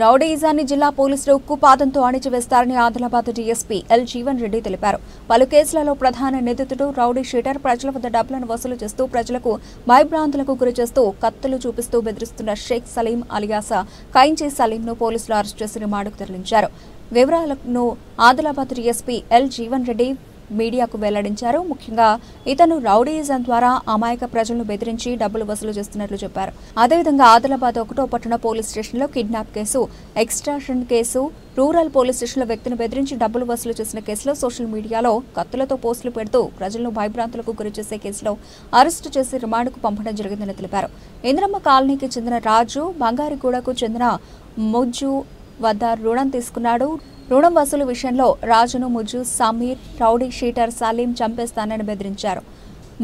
రౌడీయిజాన్ని జిల్లా పోలీసులు ఉక్కుపాదంతో అణిచివేస్తారని Adilabad DSP L Jeevan Reddy తెలిపారు. పలు కేసులలో ప్రధాన నిందితుడు రౌడీ షీటర్ ప్రజల వద్ద డబ్బులను వసూలు చేస్తూ ప్రజలకు భయభ్రాంతులకు గురిచేస్తూ కత్తులు చూపిస్తూ బెదిరిస్తున్న షేక్ సలీం అలియాస్ కైంచి సలీంను పోలీసులు అరెస్టు చేసి రిమాండ్కు తరలించారు. వివరాలను ఆదిలాబాద్ డీఎస్పీ ఎల్ జీవన్ రెడ్డి మీడియాకు వెల్లడించారు. ముఖ్యంగా ఇతను రౌడీయిజం ద్వారా అమాయక ప్రజలను బెదిరించి డబ్బులు వసూలు చేస్తున్నట్లు చెప్పారు. అదేవిధంగా ఆదిలాబాద్ 1వ పట్టణ పోలీస్ స్టేషన్లో kidnap case, extortion case, rural police స్టేషన్లో వ్యక్తిని బెదిరించి డబ్బులు వసూలు చేసిన కేసులో సోషల్ మీడియాలో కత్తులతో పోస్టులు పెడుతూ ప్రజలను భయభ్రాంతులకు గురిచేసే కేసులో అరెస్టు చేసి రిమాండ్కు పంపడం జరిగిందని తెలిపారు. ఇంద్రమ్మ కాలనీకి చెందిన రాజు బంగారిగూడకు చెందిన ముజ్జు వద్ద రుణం తీసుకున్నాడు. రుణం వసూలు విషయంలో రాజును ముజ్జు, సమీర్, రౌడీ షీటర్ సలీం చంపేస్తానని బెదిరించారు.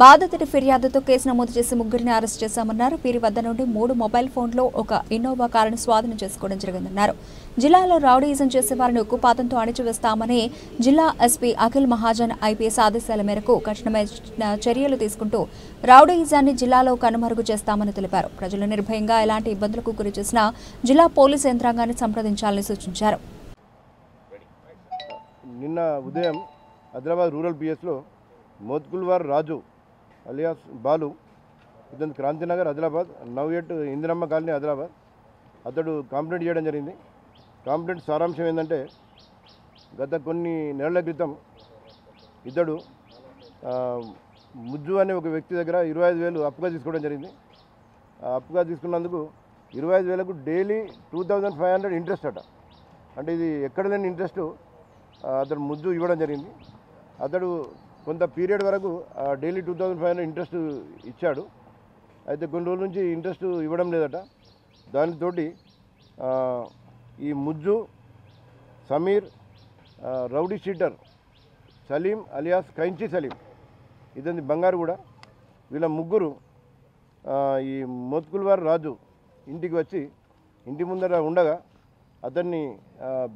బాధితుడి ఫిర్యాదుతో కేసు నమోదు చేసి ముగ్గురిని అరెస్ట్ చేశామన్నారు. వీరి వద్ద నుండి 3 మొబైల్ ఫోన్లు, ఒక ఇన్నోవా కారును స్వాధీనం చేసుకోవడం జరిగిందన్నారు. జిల్లాలో రౌడీయిజం చేసేవారిని ఉక్కుపాతంతో అణిచివేస్తామని జిల్లా ఎస్పీ అఖిల్ మహాజన్ ఐపీఎస్ ఆదేశాల మేరకు కఠినమైన చర్యలు తీసుకుంటూ రౌడీయిజాన్ని జిల్లాలో కనుమరుగు చేస్తామని తెలిపారు. ప్రజలు నిర్భయంగా ఎలాంటి ఇబ్బందులకు గురి చేసినా జిల్లా పోలీసు యంత్రాంగాన్ని సంప్రదించాలని సూచించారు. నిన్న ఉదయం ఆదిలాబాద్ రూరల్ పిఎస్లో మోత్కుల్వార్ రాజు అలియాస్ బాలు, ఇతను క్రాంతినగర్ ఆదిలాబాద్, నవ్యట్ ఇందిరమ్మ కాలనీ ఆదిలాబాద్, అతడు కంప్లైంట్ చేయడం జరిగింది. కంప్లైంట్ సారాంశం ఏంటంటే, గత కొన్ని నెలల క్రితం ఇతడు ముజ్జు అనే ఒక వ్యక్తి దగ్గర 25,000 అప్పుగా తీసుకోవడం జరిగింది. అప్పుగా తీసుకున్నందుకు 25,000కు డైలీ 2,500 ఇంట్రెస్ట్ అట. అంటే ఇది ఎక్కడ లేని ఇంట్రెస్ట్ అతడు ముజ్జు ఇవ్వడం జరిగింది. అతడు కొంత పీరియడ్ వరకు డైలీ 2,500 ఇంట్రెస్ట్ ఇచ్చాడు. అయితే కొన్ని రోజుల నుంచి ఇంట్రెస్ట్ ఇవ్వడం లేదట. దానితోటి ఈ Mujju, Sameer, rowdy sheeter Saleem alias Kainchi Saleem, ఇతని బంగారు కూడా, వీళ్ళ ముగ్గురు ఈ మోత్కుల్వార్ రాజు ఇంటికి వచ్చి ఇంటి ముందర ఉండగా అతన్ని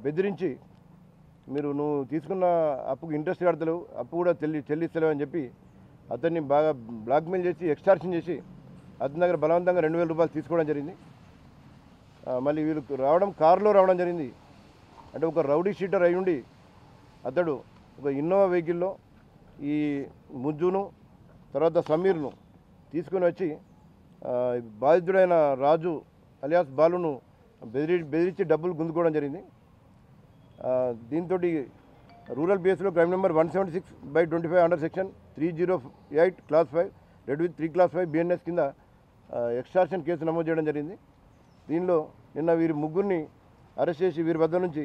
బెదిరించి, నువ్వు తీసుకున్న అప్పుకు ఇంట్రెస్ట్ కడతలేవు, అప్పు కూడా చెల్లిస్తలేవు అని చెప్పి అతన్ని బాగా బ్లాక్మెయిల్ చేసి, ఎక్స్టార్షన్ చేసి అతని దగ్గర బలవంతంగా 2,000 రూపాయలు తీసుకోవడం జరిగింది. మళ్ళీ వీళ్ళు కారులో రావడం జరిగింది. అంటే ఒక రౌడీ షీటర్ అయి ఉండి అతడు ఒక ఇన్నోవా వెహికల్లో ఈ ముజ్జును, తర్వాత సమీర్ను తీసుకొని వచ్చి బాధితుడైన రాజు అలియాస్ బాలును బెదిరించి డబ్బులు గుంజుకోవడం జరిగింది. దీంతో రూరల్ పిఎస్లో crime number 176/25 under section 308 class 5 read with 3 class 5 BNS కింద ఎక్స్టార్షన్ కేసు నమోదు చేయడం జరిగింది. దీనిలో నిన్న వీరి ముగ్గురిని అరెస్ట్ చేసి వీరి వద్ద నుంచి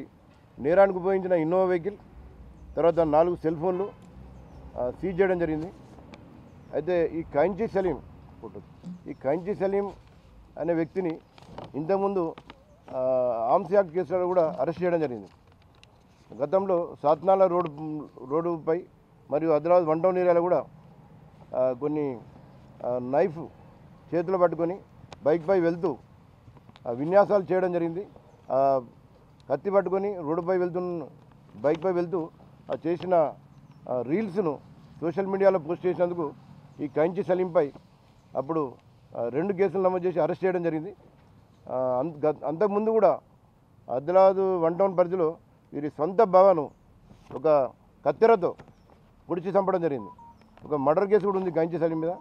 నేరానికి ఉపయోగించిన ఇన్నోవా వెహికల్, తర్వాత 4 సెల్ ఫోన్లు సీజ్ చేయడం జరిగింది. అయితే ఈ కైంచి సలీం అనే వ్యక్తిని ఇంతకుముందు ఆర్మ్స్ యాక్ట్ కేసులో కూడా అరెస్ట్ చేయడం జరిగింది. గతంలో సాత్నాల రోడ్డుపై మరియు ఆదిలాబాద్ 1 టౌన్ ఏరియాలో కూడా కొన్ని నైఫ్ చేతిలో పట్టుకొని బైక్పై వెళ్తూ విన్యాసాలు చేయడం జరిగింది. కత్తి పట్టుకొని బైక్పై వెళ్తూ చేసిన రీల్స్ను సోషల్ మీడియాలో పోస్ట్ చేసినందుకు ఈ కైంచి సలీంపై అప్పుడు 2 కేసులు నమోదు చేసి అరెస్ట్ చేయడం జరిగింది. అంతకుముందు కూడా ఆదిలాబాద్ 1 టౌన్ పరిధిలో వీరి సొంత బావను ఒక కత్తెరతో పొడిచి చంపడం జరిగింది. ఒక మర్డర్ కేసు కూడా ఉంది కైంచి సలీం మీద.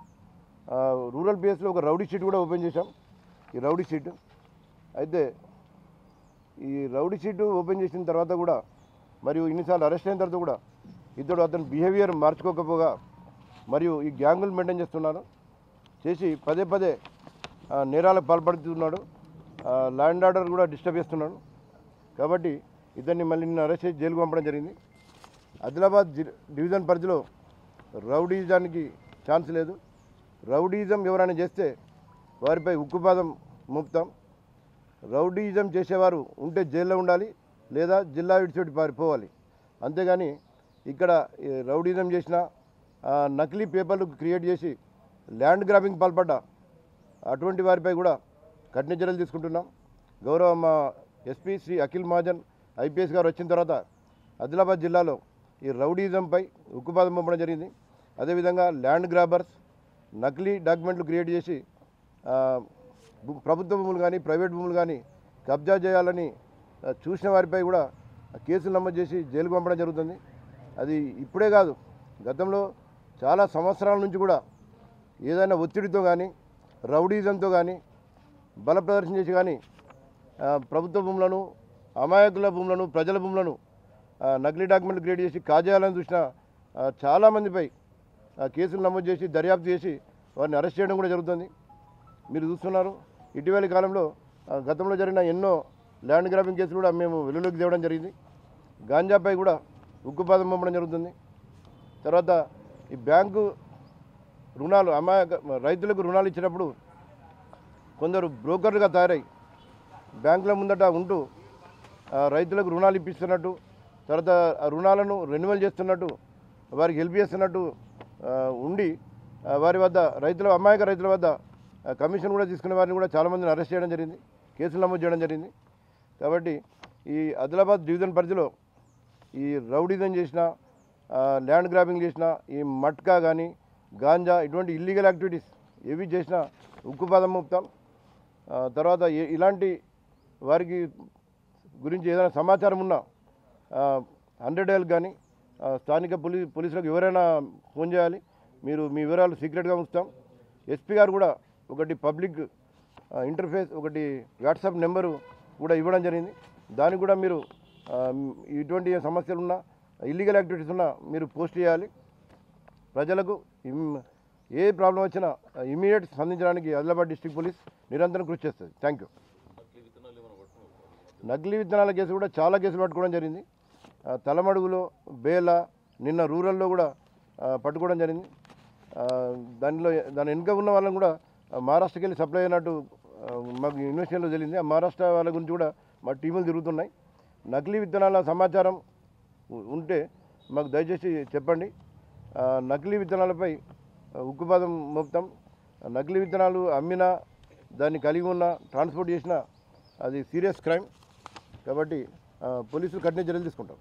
రూరల్ పిఎస్లో ఒక రౌడీ షీట్ కూడా ఓపెన్ చేశాం. ఈ రౌడీ షీట్ ఓపెన్ చేసిన తర్వాత కూడా, మరియు ఇన్నిసార్లు అరెస్ట్ అయిన తర్వాత కూడా ఇతడు అతని బిహేవియర్ మార్చుకోకపోగా మరియు ఈ గ్యాంగులు మెయింటైన్ చేస్తున్నారు, చేసి పదే నేరాలకు పాల్పడుతున్నాడు, లా అండ్ ఆర్డర్ కూడా డిస్టర్బ్ చేస్తున్నాడు. కాబట్టి ఇతన్ని మళ్ళీ నిన్న అరెస్ట్ చేసి జైలుకు పంపడం జరిగింది. ఆదిలాబాద్ డివిజన్ పరిధిలో రౌడీయిజానికి ఛాన్స్ లేదు. రౌడీయిజం ఎవరైనా చేస్తే వారిపై ఉక్కుపాదం మోపుతాం. రౌడీయిజం చేసేవారు ఉంటే జైల్లో ఉండాలి, లేదా జిల్లా విడిచిపెట్టి పారిపోవాలి. అంతేగాని ఇక్కడ రౌడీయిజం చేసిన, నకిలీ పేపర్లు క్రియేట్ చేసి ల్యాండ్ గ్రాబింగ్ పాల్పడ్డ అటువంటి వారిపై కూడా కఠిన చర్యలు తీసుకుంటున్నాం. గౌరవ మా ఎస్పీ శ్రీ అఖిల్ మహాజన్ ఐపీఎస్ గారు వచ్చిన తర్వాత ఆదిలాబాద్ జిల్లాలో ఈ రౌడీయిజంపై ఉక్కుపాదం పంపడం జరిగింది. అదేవిధంగా ల్యాండ్ గ్రాబర్స్, నకిలీ డాక్యుమెంట్లు క్రియేట్ చేసి ప్రభుత్వ భూములు కానీ ప్రైవేట్ భూములు కానీ కబ్జా చేయాలని చూసిన వారిపై కూడా కేసులు నమోదు చేసి జైలుకు పంపడం జరుగుతుంది. అది ఇప్పుడే కాదు, గతంలో చాలా సంవత్సరాల నుంచి కూడా ఏదైనా ఒత్తిడితో కానీ రౌడీజంతో కానీ బల ప్రదర్శన చేసి కానీ ప్రభుత్వ భూములను, అమాయకుల భూములను, ప్రజల భూములను నకిలీ డాక్యుమెంట్లు క్రియేట్ చేసి కాజేయాలని చూసిన చాలామందిపై కేసులు నమోదు చేసి దర్యాప్తు చేసి వారిని అరెస్ట్ చేయడం కూడా జరుగుతుంది. మీరు చూస్తున్నారు, ఇటీవలి కాలంలో గతంలో జరిగిన ఎన్నో ల్యాండ్ గ్రాబింగ్ కేసులు కూడా మేము వెలుగులోకి తేవడం జరిగింది. గాంజాపై కూడా ఉక్కుపాదం పంపడం జరుగుతుంది. తర్వాత ఈ బ్యాంకు రుణాలు రైతులకు రుణాలు ఇచ్చినప్పుడు కొందరు బ్రోకర్లుగా తయారై బ్యాంకుల ముందట ఉంటూ రైతులకు రుణాలు ఇప్పిస్తున్నట్టు, తర్వాత ఆ రుణాలను రెన్యువల్ చేస్తున్నట్టు, వారికి హెల్ప్ చేస్తున్నట్టు ఉండి వారి వద్ద అమాయక రైతుల వద్ద కమిషన్ కూడా తీసుకునే వారిని కూడా చాలామందిని అరెస్ట్ చేయడం జరిగింది, కేసులు నమోదు చేయడం జరిగింది. కాబట్టి ఈ ఆదిలాబాద్ డివిజన్ పరిధిలో ఈ రౌడీజం చేసిన, ల్యాండ్ గ్రాబింగ్ చేసిన, ఈ మట్కా కానీ గాంజా ఇటువంటి ఇల్లీగల్ యాక్టివిటీస్ ఏవి చేసినా ఉక్కుపాదం మోపుతాం. తర్వాత ఇలాంటి వారికి గురించి ఏదైనా సమాచారం ఉన్నా 100 కానీ స్థానిక పోలీసులకు ఎవరైనా ఫోన్ చేయాలి. మీరు మీ వివరాలు సీక్రెట్గా ఉంచుతాం. ఎస్పీ గారు కూడా ఒకటి పబ్లిక్ ఇంటర్ఫేస్, ఒకటి వాట్సాప్ నెంబరు కూడా ఇవ్వడం జరిగింది. దానికి కూడా మీరు ఇటువంటి సమస్యలు ఉన్నా, ఇల్లీగల్ యాక్టివిటీస్ ఉన్నా మీరు పోస్ట్ చేయాలి. ప్రజలకు ఏ ప్రాబ్లం వచ్చినా ఇమీడియట్ స్పందించడానికి ఆదిలాబాద్ డిస్ట్రిక్ట్ పోలీస్ నిరంతరం కృషి చేస్తుంది. Thank you. నకిలీ విత్తనాల కేసు కూడా చాలా కేసులు పట్టుకోవడం జరిగింది. తలమడుగులో, బేల, నిన్న రూరల్లో కూడా పట్టుకోవడం జరిగింది. దాని వెనుక ఉన్న వాళ్ళని కూడా మహారాష్ట్రకి వెళ్ళి సప్లై అయినట్టు మాకు ఇన్వెస్టిగేషన్లో తెలిసింది. ఆ మహారాష్ట్ర వాళ్ళ గురించి కూడా మా టీములు తిరుగుతున్నాయి. నకిలీ విత్తనాల సమాచారం ఉంటే మాకు దయచేసి చెప్పండి. నకిలీ విత్తనాలపై ఉక్కుపాదం మోపుతాం. నకిలీ విత్తనాలు అమ్మినా, దాన్ని కలిగి ఉన్న, ట్రాన్స్పోర్ట్ చేసినా అది సీరియస్ క్రైమ్. కాబట్టి పోలీసులు కఠిన చర్యలు తీసుకుంటాం.